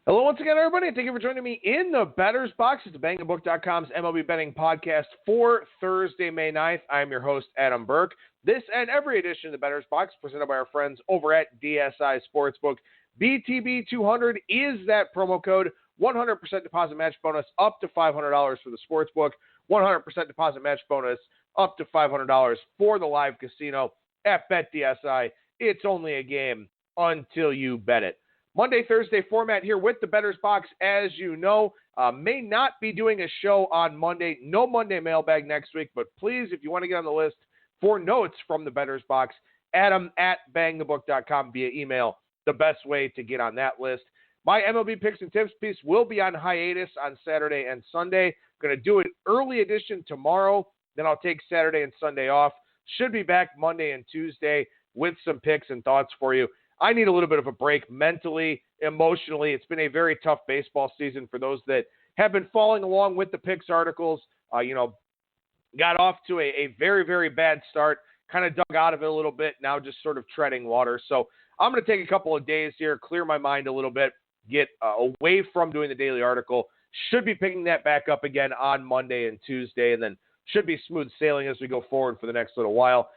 Hello once again, everybody. Thank you for joining me in the Bettor's Box. It's BangTheBook.com's MLB betting podcast for Thursday, May 9th. I am your host, Adam Burke. This and every edition of the Bettor's Box presented by our friends over at DSI Sportsbook. BTB200 is that promo code. 100% deposit match bonus up to $500 for the sportsbook. 100% deposit match bonus up to $500 for the live casino at BetDSI. It's only a game until you bet it. Monday, Thursday format here with the Bettor's Box, as you know. May not be doing a show on Monday. No Monday mailbag next week, but please, if you want to get on the list for notes from the Bettor's Box, Adam at BangTheBook.com via email, the best way to get on that list. My MLB picks and tips piece will be on hiatus on Saturday and Sunday. Going to do an early edition tomorrow, then I'll take Saturday and Sunday off. Should be back Monday and Tuesday with some picks and thoughts for you. I need a little bit of a break mentally, emotionally. It's been a very tough baseball season for those that have been following along with the picks articles. Got off to a very, very bad start, kind of dug out of it a little bit, now just sort of treading water. So I'm going to take a couple of days here, clear my mind a little bit, get away from doing the daily article. Should be picking that back up again on Monday and Tuesday, and then should be smooth sailing as we go forward for the next little while.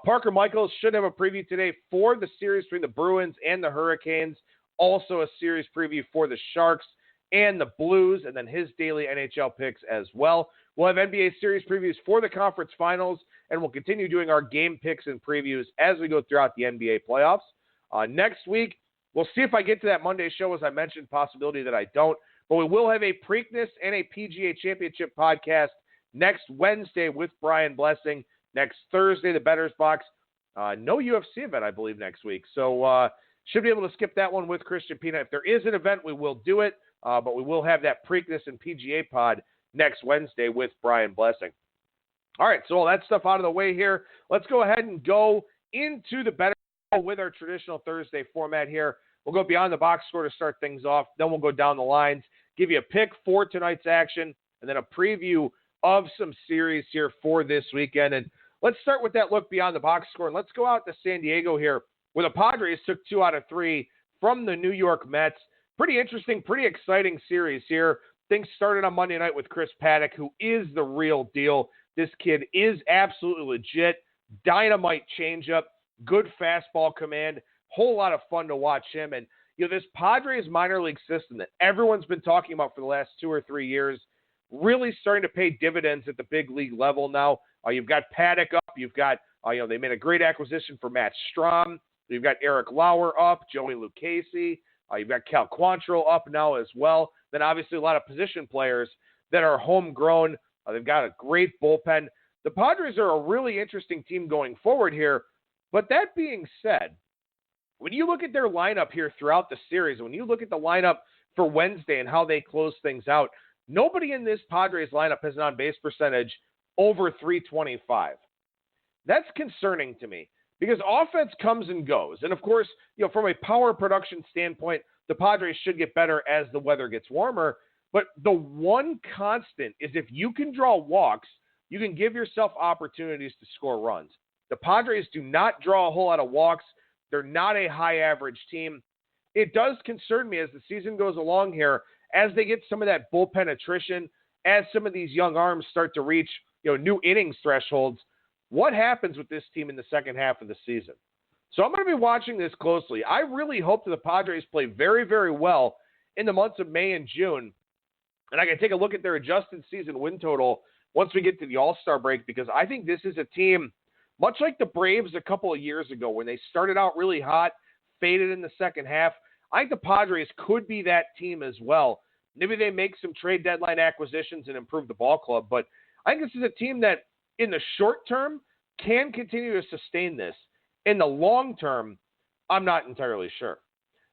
Parker Michaels should have a preview today for the series between the Bruins and the Hurricanes. Also a series preview for the Sharks and the Blues, and then his daily NHL picks as well. We'll have NBA series previews for the conference finals, and we'll continue doing our game picks and previews as we go throughout the NBA playoffs. Next week, we'll see if I get to that Monday show, as I mentioned, possibility that I don't. But we will have a Preakness and a PGA Championship podcast next Wednesday with Brian Blessing. Next Thursday, the Bettor's Box. No UFC event, I believe, next week. So should be able to skip that one with Christian Pina. If there is an event, we will do it. But we will have that Preakness and PGA pod next Wednesday with Brian Blessing. All right, so all that stuff out of the way here. Let's go ahead and go into the Bettor with our traditional Thursday format here. We'll go beyond the box score to start things off. Then we'll go down the lines, give you a pick for tonight's action, and then a preview of some series here for this weekend. And let's start with that look beyond the box score, and let's go out to San Diego here, where the Padres took 2 out of 3 from the New York Mets. Pretty interesting, pretty exciting series here. Things started on Monday night with Chris Paddock, who is the real deal. This kid is absolutely legit. Dynamite changeup, good fastball command, whole lot of fun to watch him. And this Padres minor league system that everyone's been talking about for the last 2 or 3 years, really starting to pay dividends at the big league level now. You've got Paddock up. You've got, they made a great acquisition for Matt Strahm. You've got Eric Lauer up, Joey Lucchesi. You've got Cal Quantrill up now as well. Then obviously a lot of position players that are homegrown. They've got a great bullpen. The Padres are a really interesting team going forward here. But that being said, when you look at their lineup here throughout the series, when you look at the lineup for Wednesday and how they close things out, nobody in this Padres lineup has an on-base percentage over 325. That's concerning to me because offense comes and goes. And, of course, from a power production standpoint, the Padres should get better as the weather gets warmer. But the one constant is if you can draw walks, you can give yourself opportunities to score runs. The Padres do not draw a whole lot of walks. They're not a high-average team. It does concern me as the season goes along here, as they get some of that bullpen attrition, as some of these young arms start to reach new innings thresholds, what happens with this team in the second half of the season? So I'm going to be watching this closely. I really hope that the Padres play very, very well in the months of May and June, and I can take a look at their adjusted season win total once we get to the All-Star break, because I think this is a team, much like the Braves a couple of years ago when they started out really hot, faded in the second half. I think the Padres could be that team as well. Maybe they make some trade deadline acquisitions and improve the ball club, but I think this is a team that in the short term can continue to sustain this. In the long term, I'm not entirely sure.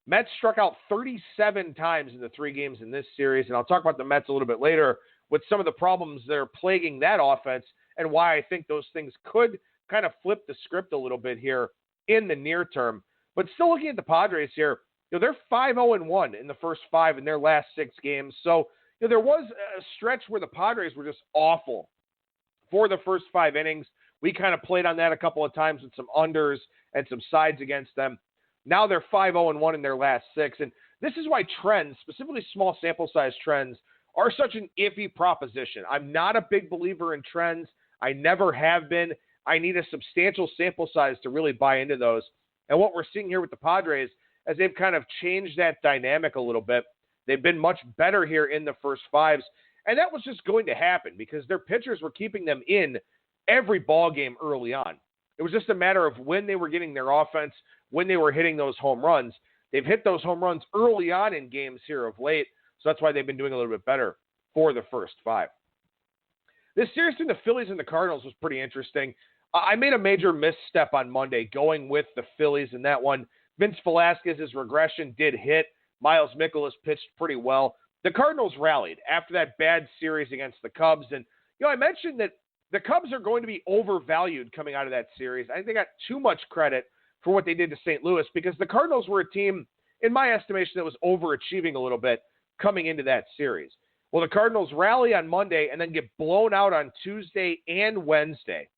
Mets struck out 37 times in the 3 games in this series, and I'll talk about the Mets a little bit later with some of the problems that are plaguing that offense and why I think those things could kind of flip the script a little bit here in the near term. But still looking at the Padres here, they're 5-0-1 in the first 5 in their last 6 games. So there was a stretch where the Padres were just awful for the first 5 innings. We kind of played on that a couple of times with some unders and some sides against them. Now they're 5-0-1 in their last 6. And This is why trends, specifically small sample size trends, are such an iffy proposition. I'm not a big believer in trends. I never have been. I need a substantial sample size to really buy into those. And what we're seeing here with the Padres, as they've kind of changed that dynamic a little bit, they've been much better here in the first fives. And that was just going to happen because their pitchers were keeping them in every ball game early on. It was just a matter of when they were getting their offense, when they were hitting those home runs. They've hit those home runs early on in games here of late, so that's why they've been doing a little bit better for the first five. This series between the Phillies and the Cardinals was pretty interesting. I made a major misstep on Monday going with the Phillies in that one. Vince Velasquez's regression did hit. Miles Mikolas pitched pretty well. The Cardinals rallied after that bad series against the Cubs. And, I mentioned that the Cubs are going to be overvalued coming out of that series. I think they got too much credit for what they did to St. Louis because the Cardinals were a team, in my estimation, that was overachieving a little bit coming into that series. Well, the Cardinals rally on Monday and then get blown out on Tuesday and Wednesday.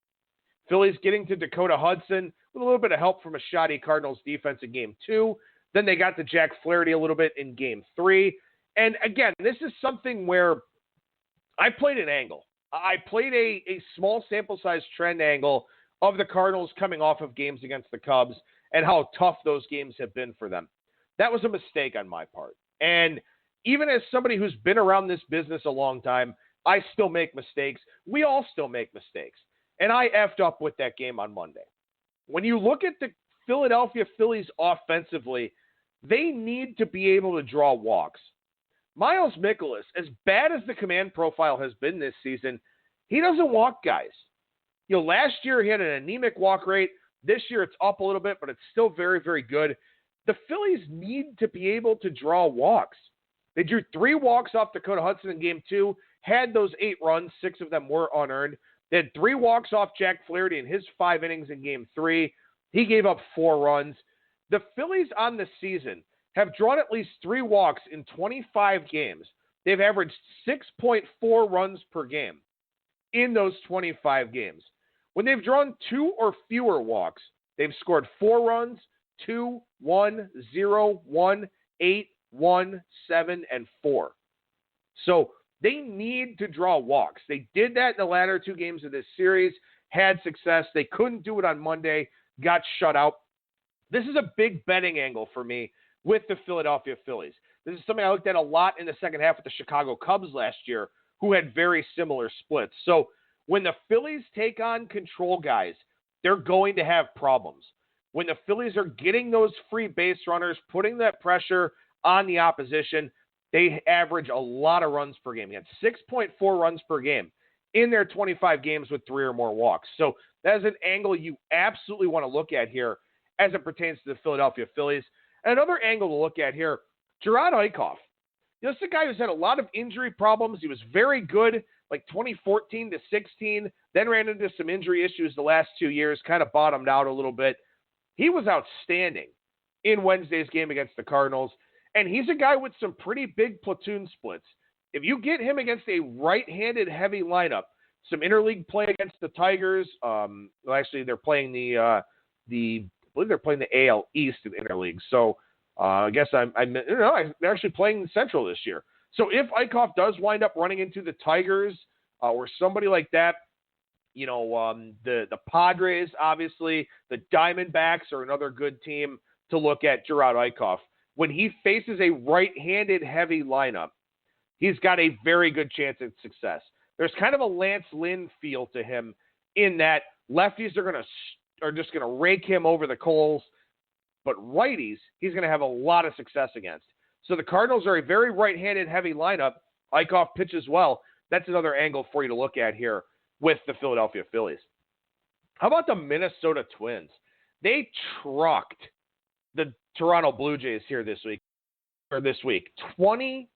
Phillies getting to Dakota Hudson with a little bit of help from a shoddy Cardinals defense in Game 2. Then they got to Jack Flaherty a little bit in Game 3. And again, this is something where I played an angle. I played a small sample size trend angle of the Cardinals coming off of games against the Cubs and how tough those games have been for them. That was a mistake on my part. And even as somebody who's been around this business a long time, I still make mistakes. We all still make mistakes. And I effed up with that game on Monday. When you look at the Philadelphia Phillies offensively, they need to be able to draw walks. Miles Mikolas, as bad as the command profile has been this season, he doesn't walk guys. Last year he had an anemic walk rate. This year it's up a little bit, but it's still very, very good. The Phillies need to be able to draw walks. They drew 3 walks off Dakota Hudson in Game 2, had those 8 runs, 6 of them were unearned. They had 3 walks off Jack Flaherty in his 5 innings in Game 3. He gave up 4 runs. The Phillies on the season have drawn at least 3 walks in 25 games. They've averaged 6.4 runs per game in those 25 games. When they've drawn 2 or fewer walks, they've scored 4 runs, 2, 1, 0, 1, 8, 1, 7, and 4. So they need to draw walks. They did that in the latter 2 games of this series, had success. They couldn't do it on Monday, got shut out. This is a big betting angle for me with the Philadelphia Phillies. This is something I looked at a lot in the second half with the Chicago Cubs last year, who had very similar splits. So when the Phillies take on control guys, they're going to have problems. When the Phillies are getting those free base runners, putting that pressure on the opposition, they average a lot of runs per game. They had 6.4 runs per game in their 25 games with 3 or more walks. So that is an angle you absolutely want to look at here as it pertains to the Philadelphia Phillies. And another angle to look at here, Jerad Eickhoff. This is a guy who's had a lot of injury problems. He was very good like 2014 to 16, then ran into some injury issues the last 2 years, kind of bottomed out a little bit. He was outstanding in Wednesday's game against the Cardinals, and he's a guy with some pretty big platoon splits. If you get him against a right-handed heavy lineup, some interleague play against the Tigers, actually they're playing I believe they're playing the AL East in interleague. So I guess they're actually playing Central this year. So if Eickhoff does wind up running into the Tigers or somebody like that, the Padres, obviously, the Diamondbacks are another good team to look at Jerad Eickhoff. When he faces a right-handed heavy lineup, he's got a very good chance at success. There's kind of a Lance Lynn feel to him in that lefties are just going to rake him over the coals, but righties, he's going to have a lot of success against. So the Cardinals are a very right-handed heavy lineup. Eickhoff pitches well. That's another angle for you to look at here with the Philadelphia Phillies. How about the Minnesota Twins? They trucked the Toronto Blue Jays here this week. 20-1,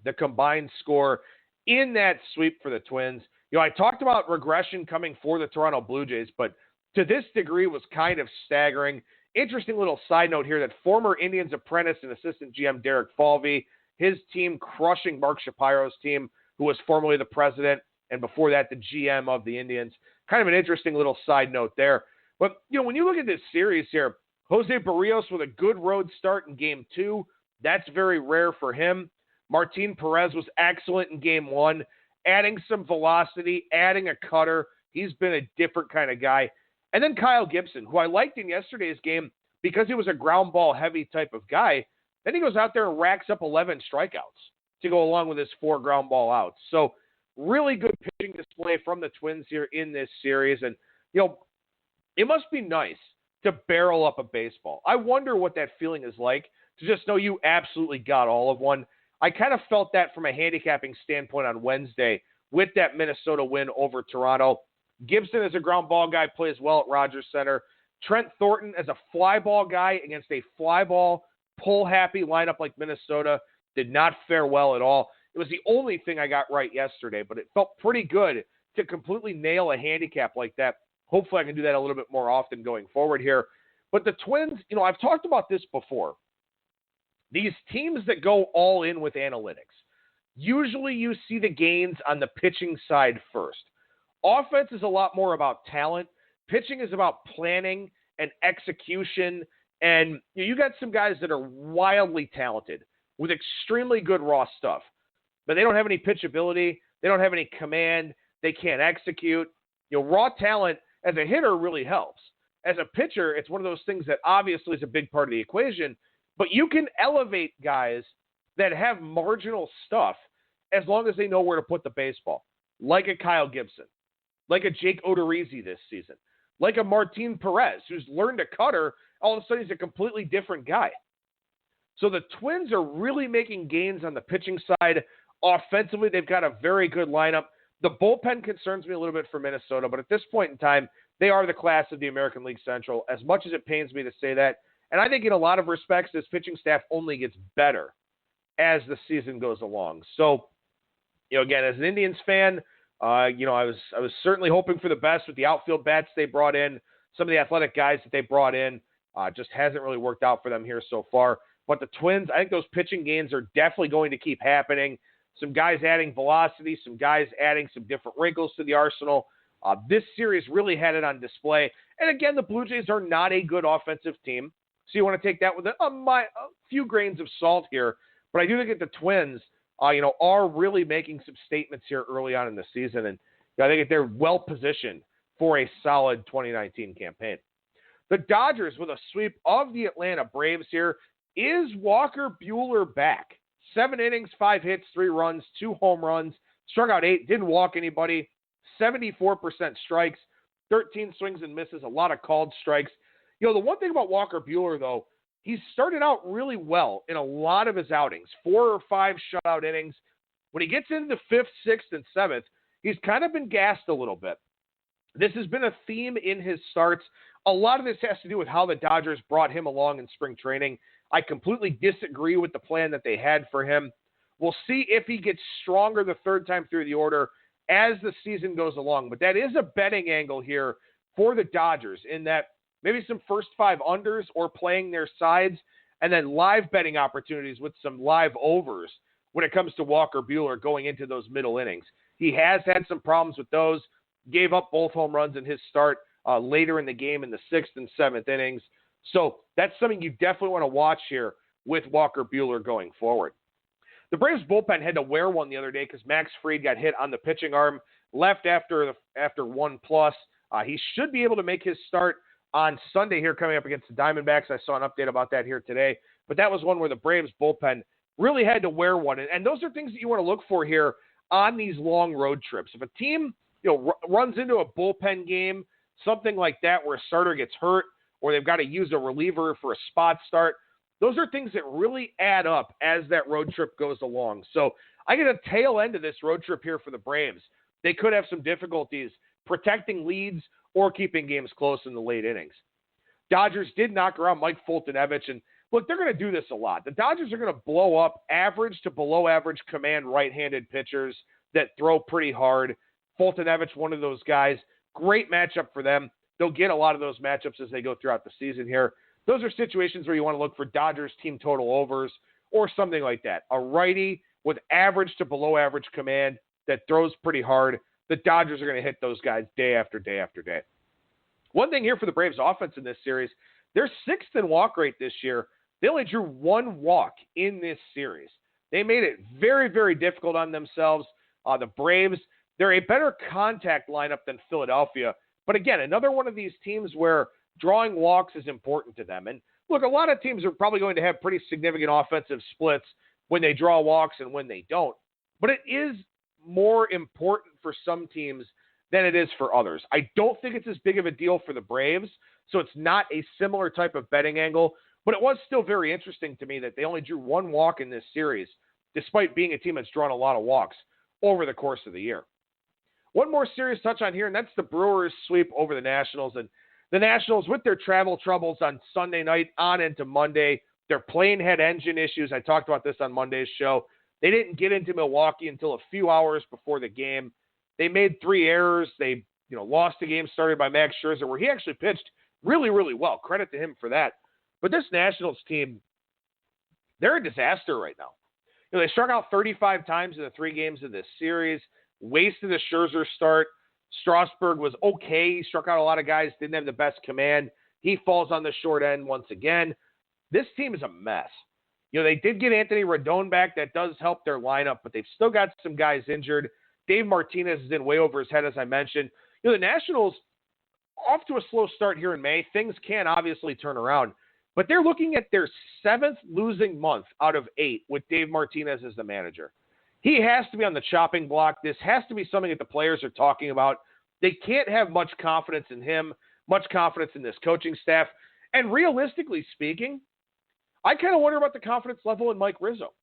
the combined score in that sweep for the Twins. I talked about regression coming for the Toronto Blue Jays, but to this degree was kind of staggering. Interesting little side note here that former Indians apprentice and assistant GM Derek Falvey, his team crushing Mark Shapiro's team, who was formerly the president, and before that, the GM of the Indians. Kind of an interesting little side note there. But, when you look at this series here, Jose Barrios with a good road start in Game 2, That's very rare for him. Martin Perez was excellent in game one, adding some velocity, adding a cutter. He's been a different kind of guy. And then Kyle Gibson, who I liked in yesterday's game because he was a ground ball heavy type of guy. Then he goes out there and racks up 11 strikeouts to go along with his 4 ground ball outs. So really good pitching display from the Twins here in this series. And, it must be nice to barrel up a baseball. I wonder what that feeling is like to just know you absolutely got all of one. I kind of felt that from a handicapping standpoint on Wednesday with that Minnesota win over Toronto. Gibson as a ground ball guy plays well at Rogers Center. Trent Thornton as a fly ball guy against a fly ball, pull-happy lineup like Minnesota did not fare well at all. It was the only thing I got right yesterday, but it felt pretty good to completely nail a handicap like that. Hopefully I can do that a little bit more often going forward here. But the Twins, I've talked about this before. These teams that go all in with analytics, usually you see the gains on the pitching side first. Offense is a lot more about talent. Pitching is about planning and execution. And you got some guys that are wildly talented with extremely good raw stuff, but they don't have any pitchability. They don't have any command. They can't execute. Raw talent as a hitter really helps. As a pitcher, it's one of those things that obviously is a big part of the equation, but you can elevate guys that have marginal stuff as long as they know where to put the baseball, like a Kyle Gibson, like a Jake Odorizzi this season, like a Martin Perez, who's learned a cutter. All of a sudden, he's a completely different guy. So the Twins are really making gains on the pitching side. Offensively, they've got a very good lineup. The bullpen concerns me a little bit for Minnesota, but at this point in time, they are the class of the American League Central, as much as it pains me to say that. And I think in a lot of respects, this pitching staff only gets better as the season goes along. So, again, as an Indians fan, I was certainly hoping for the best with the outfield bats they brought in. Some of the athletic guys that they brought in just hasn't really worked out for them here so far. But the Twins, I think those pitching gains are definitely going to keep happening. Some guys adding velocity, some guys adding some different wrinkles to the arsenal. This series really had it on display. And again, the Blue Jays are not a good offensive team. So you want to take that with a few grains of salt here. But I do think that the Twins, are really making some statements here early on in the season. And I think that they're well positioned for a solid 2019 campaign. The Dodgers with a sweep of the Atlanta Braves here. Is Walker Buehler back? 7 innings, 5 hits, 3 runs, 2 home runs, struck out 8, didn't walk anybody, 74% strikes, 13 swings and misses, a lot of called strikes. The one thing about Walker Buehler, though, he started out really well in a lot of his outings, 4 or 5 shutout innings. When he gets into the 5th, 6th, and 7th, he's kind of been gassed a little bit. This has been a theme in his starts. A lot of this has to do with how the Dodgers brought him along in spring training. I completely disagree with the plan that they had for him. We'll see if he gets stronger the third time through the order as the season goes along. But that is a betting angle here for the Dodgers in that maybe some first 5 unders or playing their sides, and then live betting opportunities with some live overs when it comes to Walker Buehler going into those middle innings. He has had some problems with those, gave up both home runs in his start later in the game in the 6th and 7th innings. So that's something you definitely want to watch here with Walker Buehler going forward. The Braves bullpen had to wear one the other day because Max Fried got hit on the pitching arm, left after 1+. He should be able to make his start on Sunday here coming up against the Diamondbacks. I saw an update about that here today. But that was one where the Braves bullpen really had to wear one. And those are things that you want to look for here on these long road trips. If a team runs into a bullpen game, something like that where a starter gets hurt, or they've got to use a reliever for a spot start, those are things that really add up as that road trip goes along. So I get a tail end of this road trip here for the Braves. They could have some difficulties protecting leads or keeping games close in the late innings. Dodgers did knock around Mike Fultonevich, and look, they're going to do this a lot. The Dodgers are going to blow up average to below average command right-handed pitchers that throw pretty hard. Fultonevich, one of those guys. Great matchup for them. They'll get a lot of those matchups as they go throughout the season here. Those are situations where you want to look for Dodgers team total overs or something like that. A righty with average to below average command that throws pretty hard. The Dodgers are going to hit those guys day after day after day. One thing here for the Braves offense in this series, they're 6th in walk rate this year. They only drew one walk in this series. They made it very, very difficult on themselves. The Braves, they're a better contact lineup than Philadelphia. But again, another one of these teams where drawing walks is important to them. And look, a lot of teams are probably going to have pretty significant offensive splits when they draw walks and when they don't. But it is more important for some teams than it is for others. I don't think it's as big of a deal for the Braves, so it's not a similar type of betting angle. But it was still very interesting to me that they only drew one walk in this series, despite being a team that's drawn a lot of walks over the course of the year. One more series touch on here, and that's the Brewers sweep over the Nationals. And the Nationals, with their travel troubles on Sunday night on into Monday, their plane had engine issues. I talked about this on Monday's show. They didn't get into Milwaukee until a few hours before the game. They made 3 errors. They lost the game started by Max Scherzer, where he actually pitched really, really well. Credit to him for that. But this Nationals team, they're a disaster right now. They struck out 35 times in the 3 games of this series, wasted a Scherzer start. Strasburg was okay. He struck out a lot of guys, didn't have the best command. He falls on the short end once again. This team is a mess. They did get Anthony Rendon back. That does help their lineup, but they've still got some guys injured. Dave Martinez is in way over his head, as I mentioned. The Nationals, off to a slow start here in May. Things can obviously turn around, but they're looking at their 7th losing month out of 8 with Dave Martinez as the manager. He has to be on the chopping block. This has to be something that the players are talking about. They can't have much confidence in him, much confidence in this coaching staff. And realistically speaking, I kind of wonder about the confidence level in Mike Rizzo.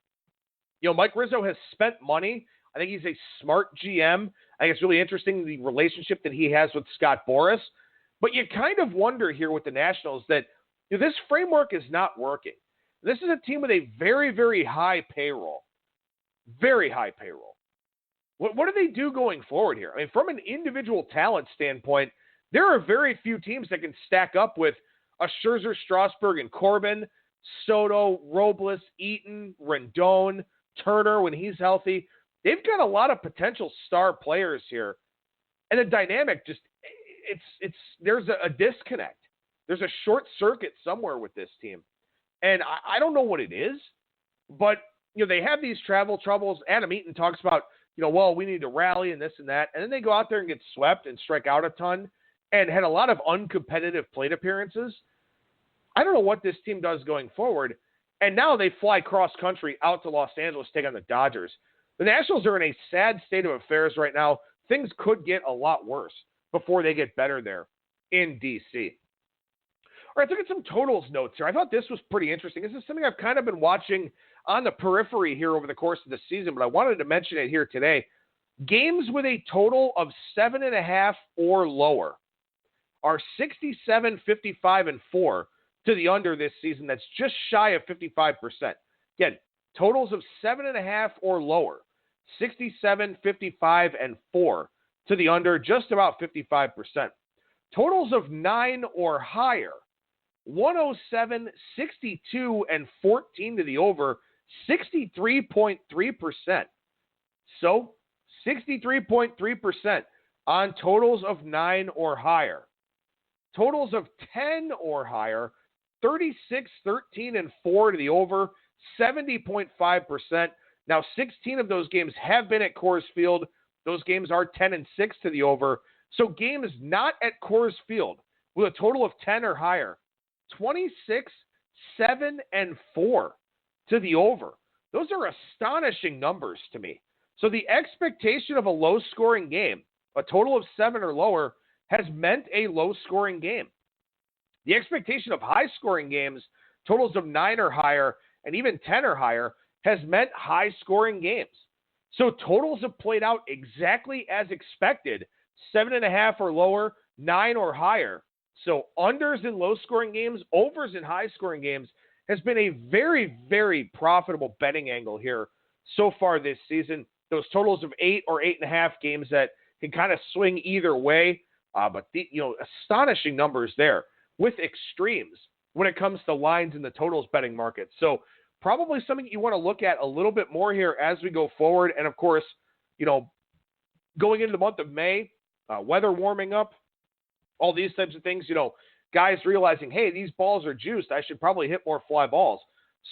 Mike Rizzo has spent money. I think he's a smart GM. I think it's really interesting the relationship that he has with Scott Boras. But you kind of wonder here with the Nationals that this framework is not working. This is a team with a very, very high payroll. Very high payroll. What do they do going forward here? I mean, from an individual talent standpoint, there are very few teams that can stack up with a Scherzer, Strasburg, and Corbin, Soto, Robles, Eaton, Rendon, Turner when he's healthy. They've got a lot of potential star players here. And the dynamic just, there's a disconnect. There's a short circuit somewhere with this team. And I don't know what it is, but they have these travel troubles. Adam Eaton talks about, well, we need to rally and this and that. And then they go out there and get swept and strike out a ton and had a lot of uncompetitive plate appearances. I don't know what this team does going forward. And now they fly cross-country out to Los Angeles to take on the Dodgers. The Nationals are in a sad state of affairs right now. Things could get a lot worse before they get better there in D.C. All right, let's look at some totals notes here. I thought this was pretty interesting. This is something I've kind of been watching on the periphery here over the course of the season, but I wanted to mention it here today. Games with a total of 7.5 or lower are 67, 55, and 4 to the under this season. That's just shy of 55%. Again, totals of 7.5 or lower, 67, 55, and 4 to the under, just about 55%. Totals of 9 or higher, 107, 62, and 14 to the over, 63.3%. So, 63.3% on totals of 9 or higher. Totals of 10 or higher, 36, 13, and 4 to the over, 70.5%. Now, 16 of those games have been at Coors Field. Those games are 10 and 6 to the over. So games not at Coors Field with a total of 10 or higher, 26, 7, and 4 to the over. Those are astonishing numbers to me. So the expectation of a low-scoring game, a total of 7 or lower, has meant a low-scoring game. The expectation of high-scoring games, totals of 9 or higher, and even 10 or higher, has meant high-scoring games. So totals have played out exactly as expected, 7.5 or lower, 9 or higher. So unders in low-scoring games, overs in high-scoring games has been a very, very profitable betting angle here so far this season. Those totals of 8 or 8.5 games that can kind of swing either way, but the astonishing numbers there with extremes when it comes to lines in the totals betting market. So probably something you want to look at a little bit more here as we go forward. And of course, going into the month of May, weather warming up, all these types of things, guys realizing, hey, these balls are juiced. I should probably hit more fly balls.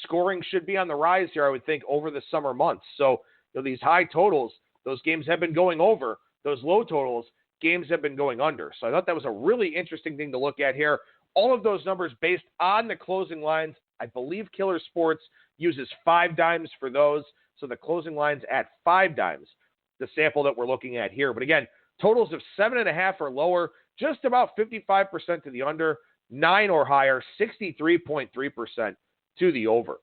Scoring should be on the rise here, I would think, over the summer months. So, these high totals, those games have been going over. Those low totals, games have been going under. So I thought that was a really interesting thing to look at here. All of those numbers based on the closing lines. I believe Killer Sports uses 5 dimes for those. So the closing lines at 5 dimes, the sample that we're looking at here. But again, totals of 7.5 or lower, just about 55% to the under, 9 or higher, 63.3% to the over.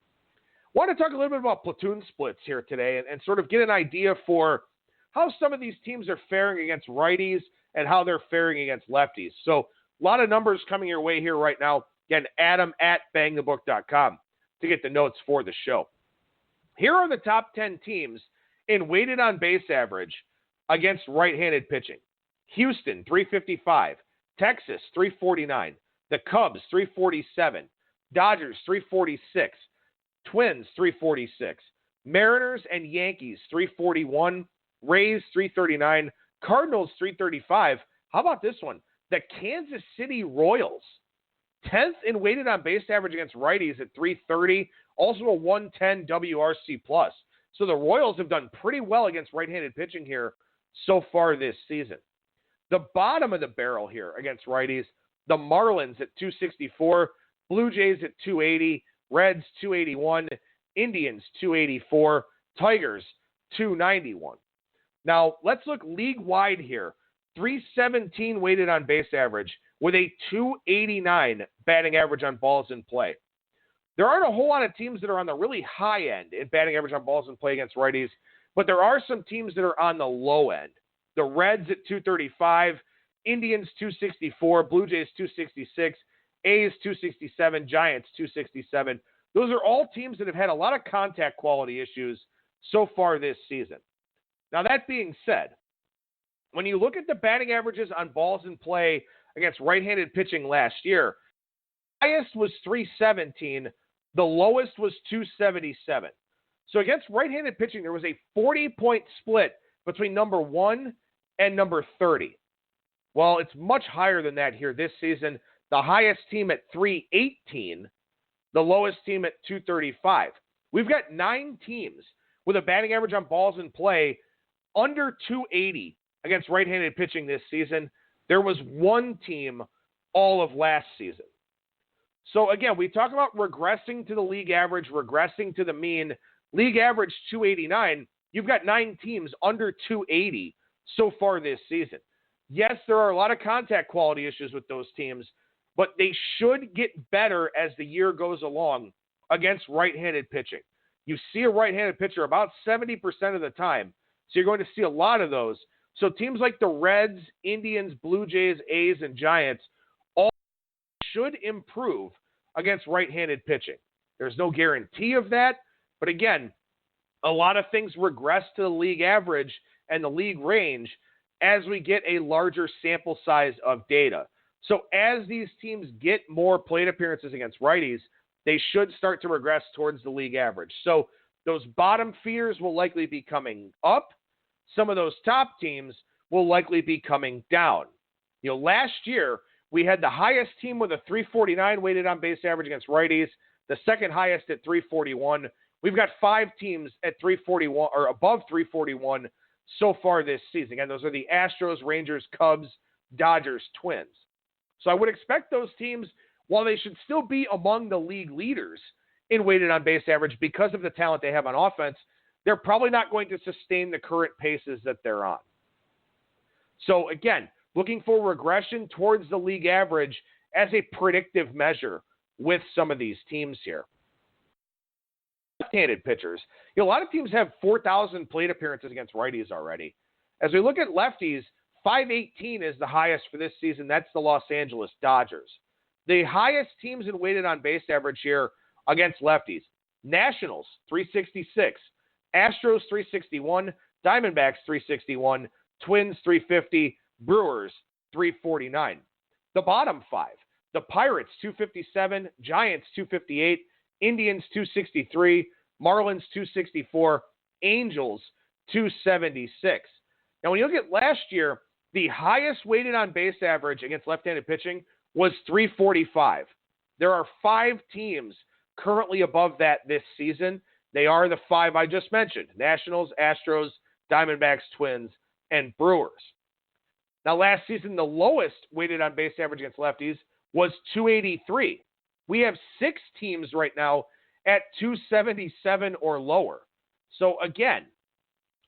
Want to talk a little bit about platoon splits here today and sort of get an idea for how some of these teams are faring against righties and how they're faring against lefties. So a lot of numbers coming your way here right now. Again, Adam at BangTheBook.com to get the notes for the show. Here are the top 10 teams in weighted on base average against right-handed pitching. Houston, 355. Texas, 349. The Cubs, 347. Dodgers, 346. Twins, 346. Mariners and Yankees, 341. Rays, 339. Cardinals, 335. How about this one? The Kansas City Royals, 10th in weighted on base average against righties at 330. Also a 110 WRC+. So the Royals have done pretty well against right-handed pitching here so far this season. The bottom of the barrel here against righties, the Marlins at 264. Blue Jays at 280. Reds, 281. Indians, 284. Tigers, 291. Now, let's look league-wide here. 317 weighted on base average with a 289 batting average on balls in play. There aren't a whole lot of teams that are on the really high end in batting average on balls in play against righties, but there are some teams that are on the low end. The Reds at 235, Indians 264, Blue Jays 266, A's 267, Giants 267. Those are all teams that have had a lot of contact quality issues so far this season. Now, that being said, when you look at the batting averages on balls in play against right-handed pitching last year, the highest was 317, the lowest was 277. So against right-handed pitching, there was a 40-point split between number 1 and number 30. Well, it's much higher than that here this season. The highest team at 318, the lowest team at 235. We've got 9 teams with a batting average on balls in play under 280 against right-handed pitching this season. There was 1 team all of last season. So again, we talk about regressing to the league average, regressing to the mean. League average 289. You've got 9 teams under 280 so far this season. Yes, there are a lot of contact quality issues with those teams, but they should get better as the year goes along against right-handed pitching. You see a right-handed pitcher about 70% of the time, so you're going to see a lot of those. So teams like the Reds, Indians, Blue Jays, A's, and Giants all should improve against right-handed pitching. There's no guarantee of that, but again, a lot of things regress to the league average and the league range as we get a larger sample size of data. So as these teams get more plate appearances against righties, they should start to regress towards the league average. So those bottom feeders will likely be coming up. Some of those top teams will likely be coming down. Last year, we had the highest team with a 349 weighted on base average against righties, the second highest at 341. We've got 5 teams at 341 or above 341 so far this season. Again, those are the Astros, Rangers, Cubs, Dodgers, Twins. So I would expect those teams, while they should still be among the league leaders in weighted on base average because of the talent they have on offense, they're probably not going to sustain the current paces that they're on. So again, looking for regression towards the league average as a predictive measure with some of these teams here. Left-handed pitchers. A lot of teams have 4,000 plate appearances against righties already. As we look at lefties, 518 is the highest for this season. That's the Los Angeles Dodgers. The highest teams in weighted on base average here against lefties. Nationals, 366. Astros, 361. Diamondbacks, 361. Twins, 350. Brewers, 349. The bottom 5. The Pirates, 257. Giants, 258. Indians, 263. Marlins, 264. Angels, 276. Now, when you look at last year, the highest weighted on base average against left-handed pitching was 345. There are 5 teams currently above that this season. They are the 5 I just mentioned: Nationals, Astros, Diamondbacks, Twins, and Brewers. Now, last season, the lowest weighted on base average against lefties was 283. We have 6 teams right now at 277 or lower. So again,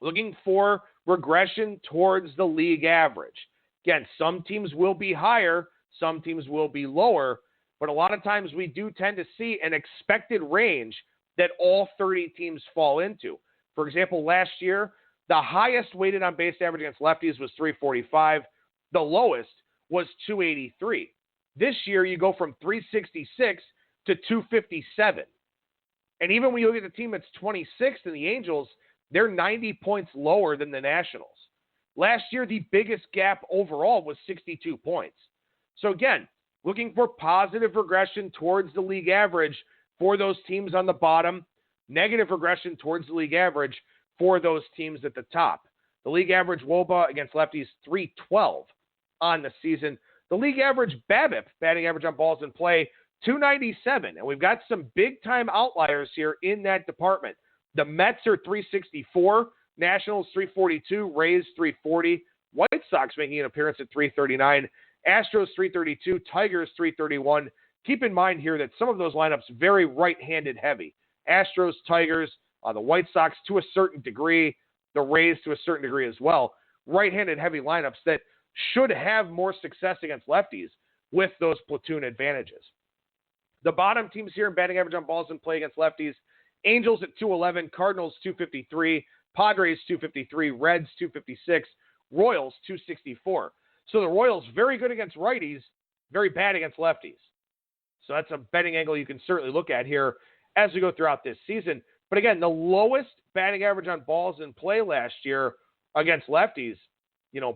looking for regression towards the league average. Again, some teams will be higher, some teams will be lower, but a lot of times we do tend to see an expected range that all 30 teams fall into. For example, last year, the highest weighted on base average against lefties was 345. The lowest was 283. This year, you go from 366 to 257. And even when you look at the team that's 26th in the Angels, they're 90 points lower than the Nationals. Last year, the biggest gap overall was 62 points. So again, looking for positive regression towards the league average for those teams on the bottom, negative regression towards the league average for those teams at the top. The league average WOBA against lefties, 312 on the season. The league average BABIP, batting average on balls in play, 297. And we've got some big-time outliers here in that department. The Mets are 364, Nationals 342, Rays 340, White Sox making an appearance at 339, Astros 332, Tigers 331. Keep in mind here that some of those lineups very right-handed heavy. Astros, Tigers, the White Sox to a certain degree, the Rays to a certain degree as well. Right-handed heavy lineups that should have more success against lefties with those platoon advantages. The bottom teams here in batting average on balls in play against lefties: Angels at 211, Cardinals 253, Padres 253, Reds 256, Royals 264. So the Royals very good against righties, very bad against lefties. So that's a betting angle you can certainly look at here as we go throughout this season. But again, the lowest batting average on balls in play last year against lefties,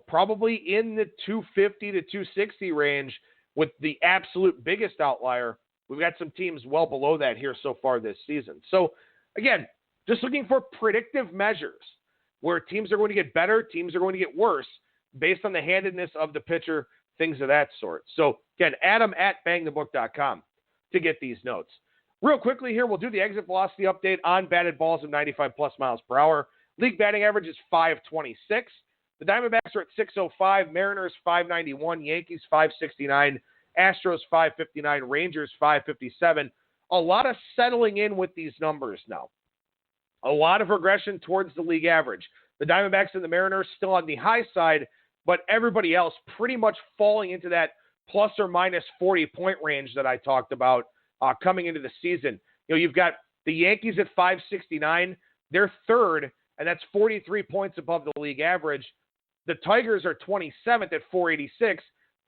probably in the 250 to 260 range, with the absolute biggest outlier. We've got some teams well below that here so far this season. So again, just looking for predictive measures where teams are going to get better, teams are going to get worse based on the handedness of the pitcher, things of that sort. So again, Adam at BangTheBook.com to get these notes. Real quickly here, we'll do the exit velocity update on batted balls of 95 plus miles per hour. League batting average is 526. The Diamondbacks are at 605, Mariners 591, Yankees 569, Astros 559, Rangers 557. A lot of settling in with these numbers now. A lot of regression towards the league average. The Diamondbacks and the Mariners still on the high side, but everybody else pretty much falling into that plus or minus 40-point range that I talked about coming into the season. You've got the Yankees at 569. They're third, and that's 43 points above the league average. The Tigers are 27th at 486,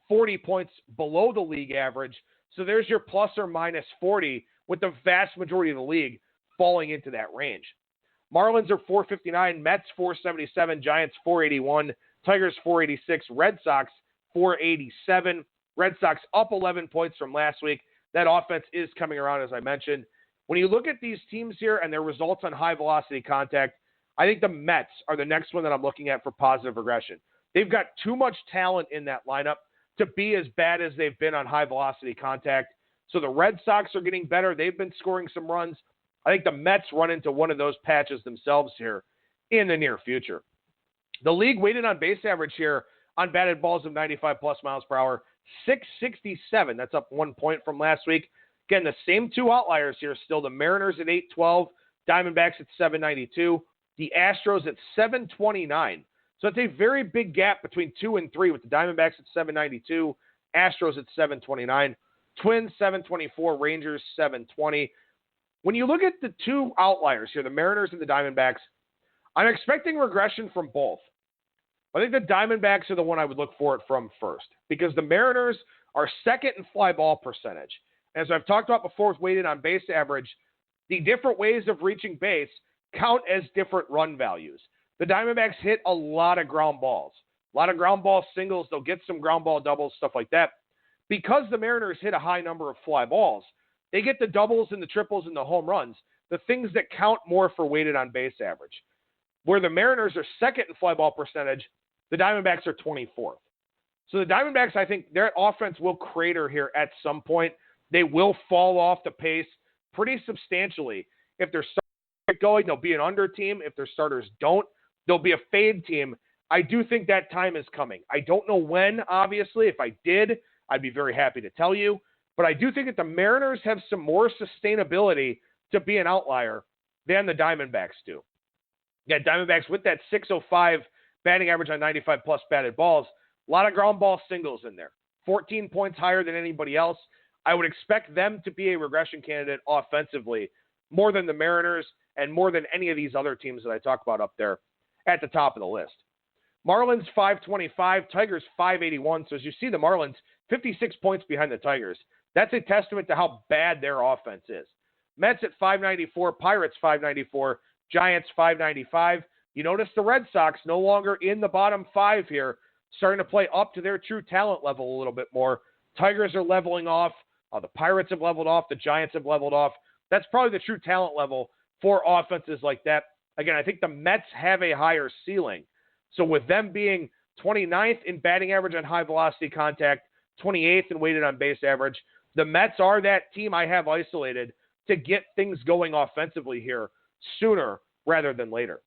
40 points below the league average. So there's your plus or minus 40, with the vast majority of the league falling into that range. Marlins are 459, Mets 477, Giants 481, Tigers 486, Red Sox 487. Red Sox up 11 points from last week. That offense is coming around, as I mentioned. When you look at these teams here and their results on high-velocity contact, I think the Mets are the next one that I'm looking at for positive regression. They've got too much talent in that lineup to be as bad as they've been on high-velocity contact. So the Red Sox are getting better. They've been scoring some runs. I think the Mets run into one of those patches themselves here in the near future. The league weighted on base average here on batted balls of 95 plus miles per hour, 667. That's up 1 point from last week. Again, the same two outliers here still. The Mariners at 812, Diamondbacks at 792, the Astros at 729. So it's a very big gap between 2 and 3 with the Diamondbacks at 792, Astros at 729, Twins 724, Rangers 720. When you look at the two outliers here, the Mariners and the Diamondbacks, I'm expecting regression from both. I think the Diamondbacks are the one I would look for it from first, because the Mariners are second in fly ball percentage. As I've talked about before with weighted on base average, the different ways of reaching base count as different run values. The Diamondbacks hit a lot of ground balls, a lot of ground ball singles. They'll get some ground ball doubles, stuff like that. Because the Mariners hit a high number of fly balls, they get the doubles and the triples and the home runs, the things that count more for weighted on base average. Where the Mariners are second in fly ball percentage, the Diamondbacks are 24th. So the Diamondbacks, I think their offense will crater here at some point. They will fall off the pace pretty substantially. If their starters get going, they'll be an under team. If their starters don't, they'll be a fade team. I do think that time is coming. I don't know when, obviously. If I did, I'd be very happy to tell you. But I do think that the Mariners have some more sustainability to be an outlier than the Diamondbacks do. Yeah, Diamondbacks with that .605 batting average on 95-plus batted balls, a lot of ground ball singles in there. 14 points higher than anybody else. I would expect them to be a regression candidate offensively more than the Mariners and more than any of these other teams that I talk about up there at the top of the list. Marlins 525, Tigers 581. So as you see, the Marlins 56 points behind the Tigers. That's a testament to how bad their offense is. Mets at 594, Pirates 594, Giants 595. You notice the Red Sox no longer in the bottom five here, starting to play up to their true talent level a little bit more. Tigers are leveling off. The Pirates have leveled off. The Giants have leveled off. That's probably the true talent level for offenses like that. Again, I think the Mets have a higher ceiling. So with them being 29th in batting average on high velocity contact, 28th in weighted on base average, the Mets are that team I have isolated to get things going offensively here sooner rather than later.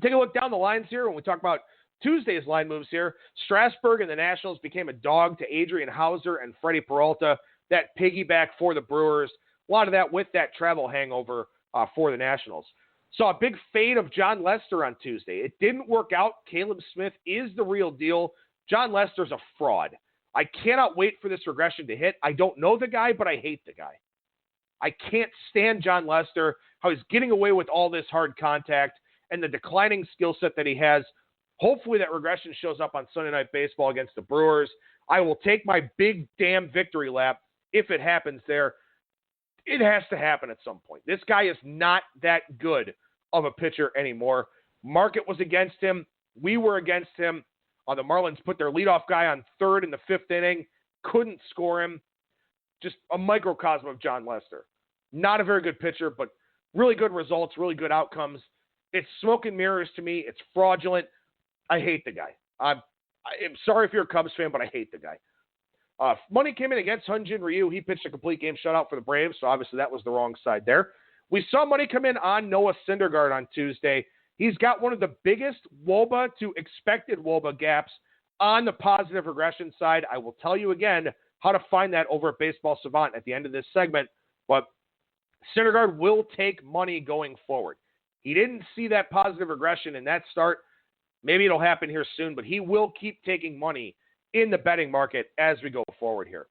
Take a look down the lines here when we talk about Tuesday's line moves here. Strasburg and the Nationals became a dog to Adrian Hauser and Freddie Peralta. That piggyback for the Brewers. A lot of that with that travel hangover for the Nationals. Saw a big fade of John Lester on Tuesday. It didn't work out. Caleb Smith is the real deal. John Lester's a fraud. I cannot wait for this regression to hit. I don't know the guy, but I hate the guy. I can't stand John Lester, how he's getting away with all this hard contact and the declining skill set that he has. Hopefully that regression shows up on Sunday Night Baseball against the Brewers. I will take my big damn victory lap if it happens there. It has to happen at some point. This guy is not that good of a pitcher anymore. Market was against him. We were against him. The Marlins put their leadoff guy on third in the fifth inning. Couldn't score him. Just a microcosm of John Lester. Not a very good pitcher, but really good results, really good outcomes. It's smoke and mirrors to me. It's fraudulent. I hate the guy. I'm sorry if you're a Cubs fan, but I hate the guy. Money came in against Hyun-Jin Ryu. He pitched a complete game shutout for the Braves, so obviously that was the wrong side there. We saw money come in on Noah Syndergaard on Tuesday. He's got one of the biggest WOBA to expected WOBA gaps on the positive regression side. I will tell you again how to find that over at Baseball Savant at the end of this segment, but Syndergaard will take money going forward. He didn't see that positive regression in that start. Maybe it'll happen here soon, but he will keep taking money in the betting market as we go forward here.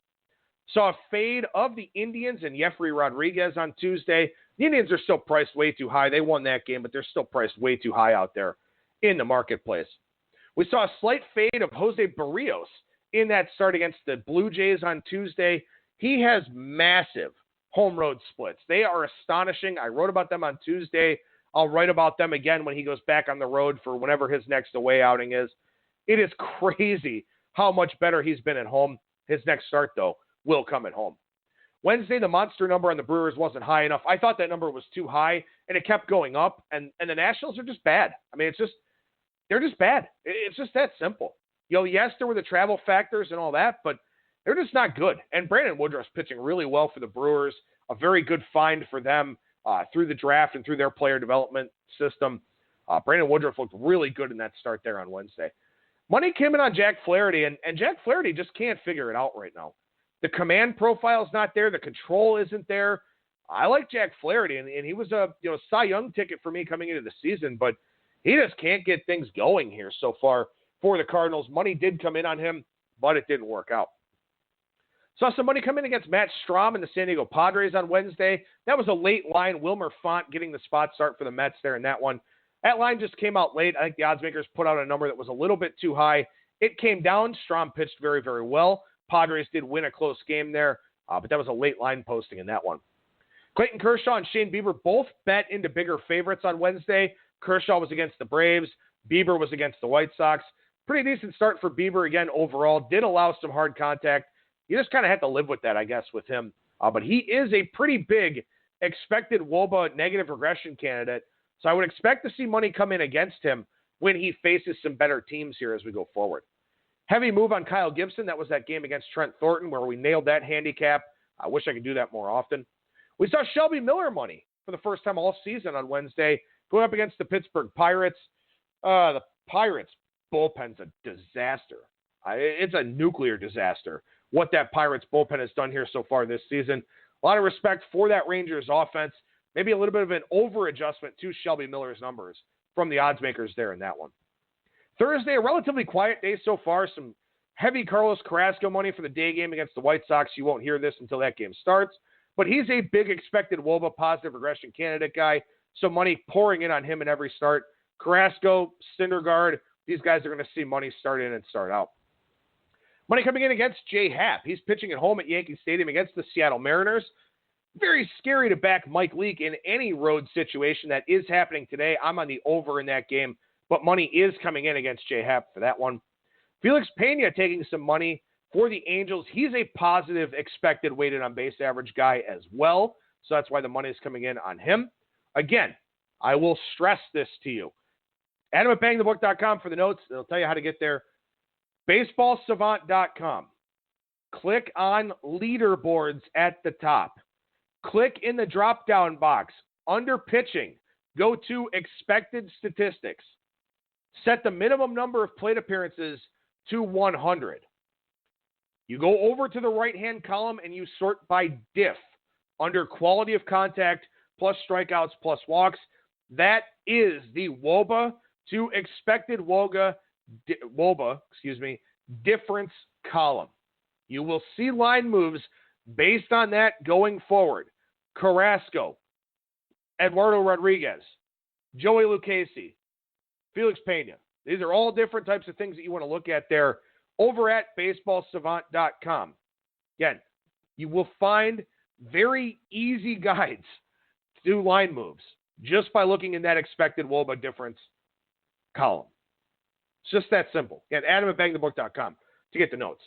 Saw a fade of the Indians and Yefry Rodriguez on Tuesday. The Indians are still priced way too high. They won that game, but they're still priced way too high out there in the marketplace. We saw a slight fade of Jose Barrios in that start against the Blue Jays on Tuesday. He has massive home road splits. They are astonishing. I wrote about them on Tuesday. I'll write about them again when he goes back on the road for whenever his next away outing is. It is crazy how much better he's been at home. His next start, though, will come at home. Wednesday, the monster number on the Brewers wasn't high enough. I thought that number was too high, and it kept going up, and the Nationals are just bad. I mean, they're just bad. It's just that simple. You know, yes, there were the travel factors and all that, but they're just not good. And Brandon Woodruff's pitching really well for the Brewers, a very good find for them through the draft and through their player development system. Brandon Woodruff looked really good in that start there on Wednesday. Money came in on Jack Flaherty, and Jack Flaherty just can't figure it out right now. The command profile's not there. The control isn't there. I like Jack Flaherty, and he was a Cy Young ticket for me coming into the season, but he just can't get things going here so far for the Cardinals. Money did come in on him, but it didn't work out. Saw some money come in against Matt Strahm and the San Diego Padres on Wednesday. That was a late line. Wilmer Font getting the spot start for the Mets there in that one. That line just came out late. I think the odds makers put out a number that was a little bit too high. It came down. Strahm pitched very, very well. Padres did win a close game there, but that was a late line posting in that one. Clayton Kershaw and Shane Bieber both bet into bigger favorites on Wednesday. Kershaw was against the Braves. Bieber was against the White Sox. Pretty decent start for Bieber again overall. Did allow some hard contact. You just kind of had to live with that, I guess, with him. But he is a pretty big expected WOBA negative regression candidate. So I would expect to see money come in against him when he faces some better teams here as we go forward. Heavy move on Kyle Gibson. That was that game against Trent Thornton where we nailed that handicap. I wish I could do that more often. We saw Shelby Miller money for the first time all season on Wednesday, going up against the Pittsburgh Pirates. The Pirates bullpen's a disaster. It's a nuclear disaster what that Pirates bullpen has done here so far this season. A lot of respect for that Rangers offense. Maybe a little bit of an over-adjustment to Shelby Miller's numbers from the odds makers there in that one. Thursday, a relatively quiet day so far. Some heavy Carlos Carrasco money for the day game against the White Sox. You won't hear this until that game starts. But he's a big expected WOBA positive regression candidate guy. So money pouring in on him in every start. Carrasco, Syndergaard, these guys are going to see money start in and start out. Money coming in against Jay Happ. He's pitching at home at Yankee Stadium against the Seattle Mariners. Very scary to back Mike Leake in any road situation that is happening today. I'm on the over in that game, but money is coming in against Jay Happ for that one. Felix Pena taking some money for the Angels. He's a positive expected weighted on base average guy as well, so that's why the money is coming in on him. Again, I will stress this to you. Adam at BangTheBook.com for the notes. It'll tell you how to get there. BaseballSavant.com. Click on leaderboards at the top. Click in the drop-down box. Under pitching, go to expected statistics. Set the minimum number of plate appearances to 100. You go over to the right-hand column and you sort by diff under quality of contact plus strikeouts plus walks. That is the WOBA to expected WOBA difference column. You will see line moves based on that going forward. Carrasco, Eduardo Rodriguez, Joey Lucchesi, Felix Pena. These are all different types of things that you want to look at there over at BaseballSavant.com. Again, you will find very easy guides to do line moves just by looking in that expected WOBA difference column. It's just that simple. Again, Adam at BangTheBook.com to get the notes.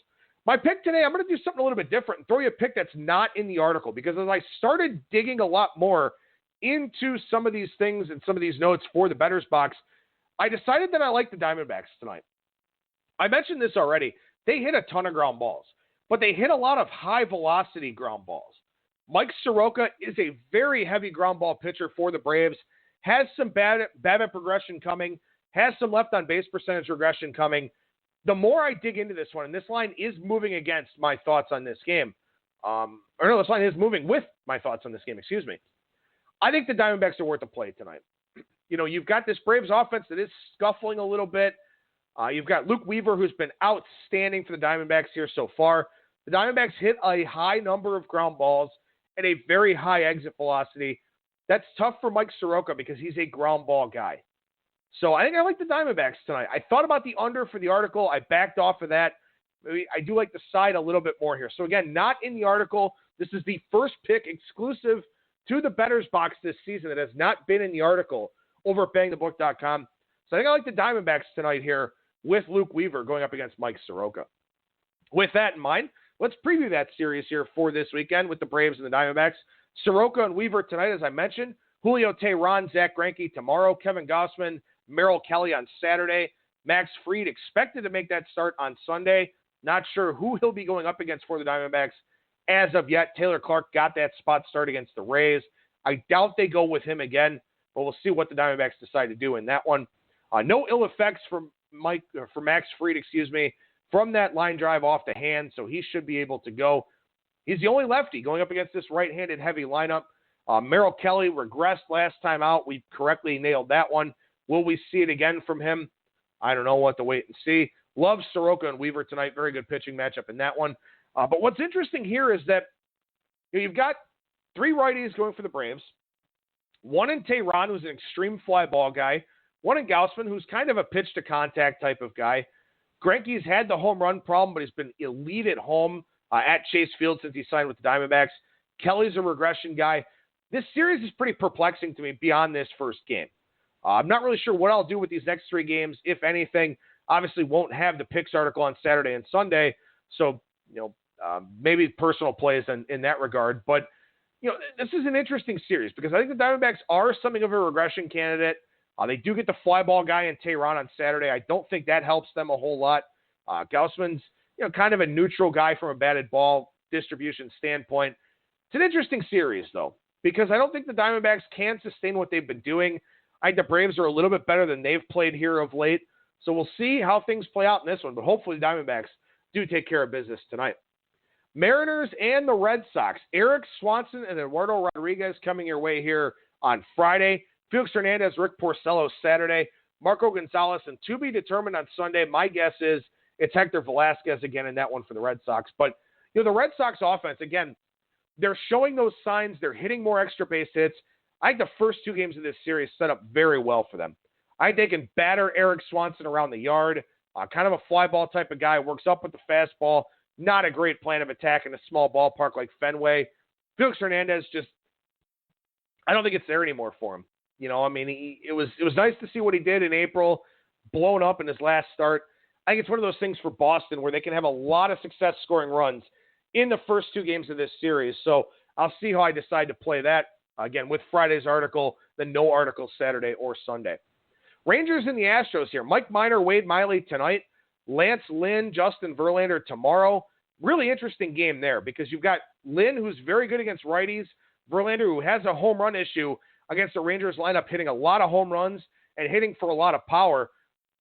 My pick today, I'm going to do something a little bit different and throw you a pick that's not in the article because as I started digging a lot more into some of these things and some of these notes for the Bettor's Box, I decided that I like the Diamondbacks tonight. I mentioned this already. They hit a ton of ground balls, but they hit a lot of high-velocity ground balls. Mike Soroka is a very heavy ground ball pitcher for the Braves, has some BABIP progression coming, has some left-on-base percentage regression coming. The more I dig into this one, and this line is moving against my thoughts on this game, this line is moving with my thoughts on this game, I think the Diamondbacks are worth a play tonight. You know, you've got this Braves offense that is scuffling a little bit. You've got Luke Weaver, who's been outstanding for the Diamondbacks here so far. The Diamondbacks hit a high number of ground balls at a very high exit velocity. That's tough for Mike Soroka because he's a ground ball guy. So I think I like the Diamondbacks tonight. I thought about the under for the article. I backed off of that. Maybe I do like the side a little bit more here. So again, not in the article. This is the first pick exclusive to the Bettor's Box this season that has not been in the article over at BangTheBook.com. So I think I like the Diamondbacks tonight here with Luke Weaver going up against Mike Soroka. With that in mind, let's preview that series here for this weekend with the Braves and the Diamondbacks. Soroka and Weaver tonight, as I mentioned. Julio Teheran, Zach Greinke tomorrow. Kevin Gausman, Merrill Kelly on Saturday. Max Fried expected to make that start on Sunday. Not sure who he'll be going up against for the Diamondbacks as of yet. Taylor Clark got that spot start against the Rays. I doubt they go with him again, but we'll see what the Diamondbacks decide to do in that one. No ill effects from Max Fried, from that line drive off the hand, so he should be able to go. He's the only lefty going up against this right-handed heavy lineup. Merrill Kelly regressed last time out. We correctly nailed that one. Will we see it again from him? I don't know. We'll have to wait and see. Love Soroka and Weaver tonight. Very good pitching matchup in that one. But what's interesting here is that you've got three righties going for the Braves. One in Teheran, who's an extreme fly ball guy. One in Gausman, who's kind of a pitch-to-contact type of guy. Greinke's had the home run problem, but he's been elite at home at Chase Field since he signed with the Diamondbacks. Kelly's a regression guy. This series is pretty perplexing to me beyond this first game. I'm not really sure what I'll do with these next three games, if anything. Obviously won't have the picks article on Saturday and Sunday, so maybe personal plays in that regard. But this is an interesting series because I think the Diamondbacks are something of a regression candidate. They do get the fly ball guy in Teheran on Saturday. I don't think that helps them a whole lot. Gaussman's, kind of a neutral guy from a batted ball distribution standpoint. It's an interesting series, though, because I don't think the Diamondbacks can sustain what they've been doing. I think the Braves are a little bit better than they've played here of late. So we'll see how things play out in this one, but hopefully the Diamondbacks do take care of business tonight. Mariners and the Red Sox. Eric Swanson and Eduardo Rodriguez coming your way here on Friday. Felix Hernandez, Rick Porcello Saturday. Marco Gonzalez, and to be determined on Sunday. My guess is it's Hector Velasquez again in that one for the Red Sox. But, the Red Sox offense, again, they're showing those signs. They're hitting more extra base hits. I think the first two games of this series set up very well for them. I think they can batter Eric Swanson around the yard. Kind of a fly ball type of guy, works up with the fastball. Not a great plan of attack in a small ballpark like Fenway. Felix Hernandez I don't think it's there anymore for him. It was nice to see what he did in April, blown up in his last start. I think it's one of those things for Boston where they can have a lot of success scoring runs in the first two games of this series. So I'll see how I decide to play that, again, with Friday's article, then no article Saturday or Sunday. Rangers and the Astros here. Mike Minor, Wade Miley tonight. Lance Lynn, Justin Verlander tomorrow. Really interesting game there because you've got Lynn, who's very good against righties. Verlander, who has a home run issue against the Rangers lineup, hitting a lot of home runs and hitting for a lot of power.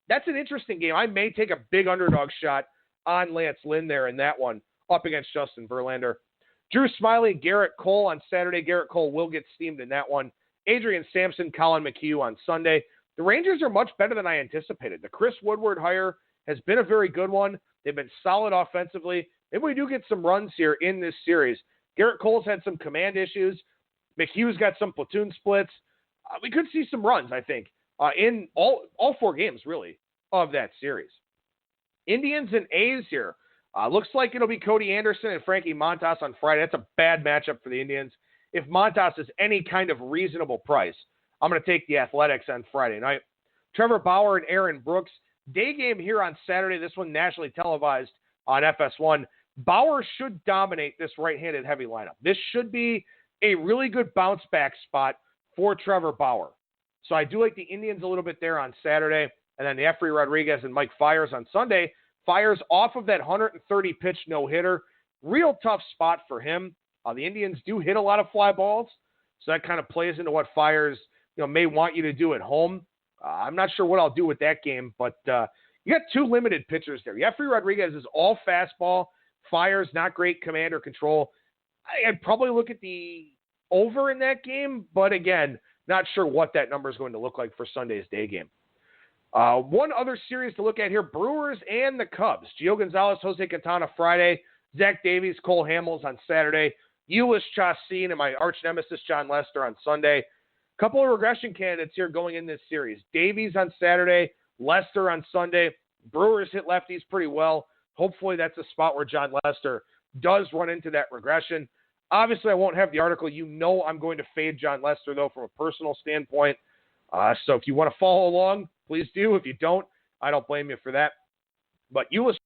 That's an interesting game. I may take a big underdog shot on Lance Lynn there in that one up against Justin Verlander. Drew Smyly, Garrett Cole on Saturday. Garrett Cole will get steamed in that one. Adrian Sampson, Colin McHugh on Sunday. The Rangers are much better than I anticipated. The Chris Woodward hire has been a very good one. They've been solid offensively. Maybe we do get some runs here in this series. Garrett Cole's had some command issues. McHugh's got some platoon splits. We could see some runs, I think, in all four games, really, of that series. Indians and A's here. Looks like it'll be Cody Anderson and Frankie Montas on Friday. That's a bad matchup for the Indians. If Montas is any kind of reasonable price, I'm going to take the Athletics on Friday night. Trevor Bauer and Aaron Brooks. Day game here on Saturday. This one nationally televised on FS1. Bauer should dominate this right-handed heavy lineup. This should be a really good bounce back spot for Trevor Bauer. So I do like the Indians a little bit there on Saturday. And then Efrain Rodriguez and Mike Fiers on Sunday. Fiers off of that 130-pitch no-hitter. Real tough spot for him. The Indians do hit a lot of fly balls. So that kind of plays into what Fiers may want you to do at home. I'm not sure what I'll do with that game, but you got two limited pitchers there. Efrain Rodriguez is all fastball. Fiers, not great command or control. I'd probably look at the over in that game, but again, not sure what that number is going to look like for Sunday's day game. One other series to look at here, Brewers and the Cubs. Gio Gonzalez, Jose Quintana Friday, Zach Davies, Cole Hamels on Saturday, Ulyss Chacin and my arch nemesis John Lester on Sunday. Couple of regression candidates here going in this series. Davies on Saturday, Lester on Sunday. Brewers hit lefties pretty well. Hopefully that's a spot where John Lester does run into that regression. Obviously, I won't have the article. I'm going to fade John Lester, though, from a personal standpoint. So if you want to follow along, please do. If you don't, I don't blame you for that. But Ulyss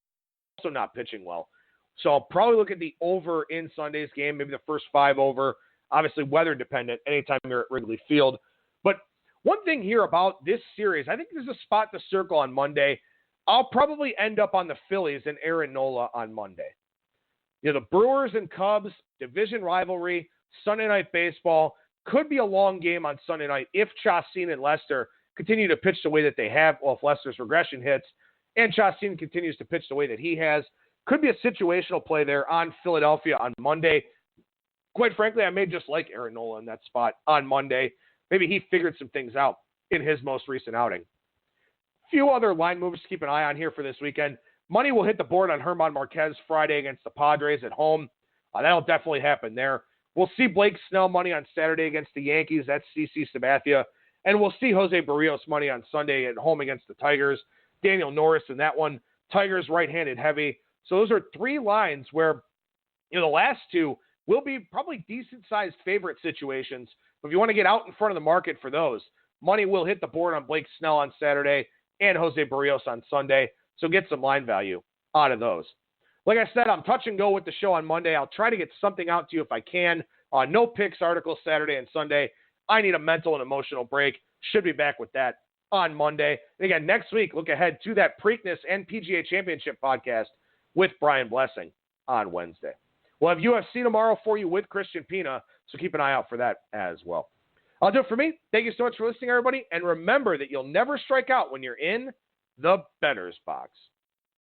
also not pitching well. So I'll probably look at the over in Sunday's game, maybe the first 5 over. Obviously, weather dependent anytime you're at Wrigley Field. But one thing here about this series, I think there's a spot to circle on Monday. I'll probably end up on the Phillies and Aaron Nola on Monday. The Brewers and Cubs, division rivalry, Sunday Night Baseball, could be a long game on Sunday night if Chacin and Lester continue to pitch the way that they have. Well, if Lester's regression hits and Chacin continues to pitch the way that he has, could be a situational play there on Philadelphia on Monday. Quite frankly, I may just like Aaron Nola in that spot on Monday. Maybe he figured some things out in his most recent outing. Few other line moves to keep an eye on here for this weekend. Money will hit the board on German Marquez Friday against the Padres at home. That'll definitely happen there. We'll see Blake Snell money on Saturday against the Yankees. That's CC Sabathia. And we'll see Jose Barrios money on Sunday at home against the Tigers. Daniel Norris in that one. Tigers right-handed heavy. So those are 3 lines where the last 2 will be probably decent-sized favorite situations. But if you want to get out in front of the market for those, money will hit the board on Blake Snell on Saturday and Jose Barrios on Sunday. So get some line value out of those. Like I said, I'm touch and go with the show on Monday. I'll try to get something out to you if I can. No picks articles Saturday and Sunday. I need a mental and emotional break. Should be back with that on Monday. And again, next week, look ahead to that Preakness and PGA Championship podcast with Brian Blessing on Wednesday. We'll have UFC tomorrow for you with Christian Pina, so keep an eye out for that as well. I'll do it for me. Thank you so much for listening, everybody. And remember that you'll never strike out when you're in the bettor's box.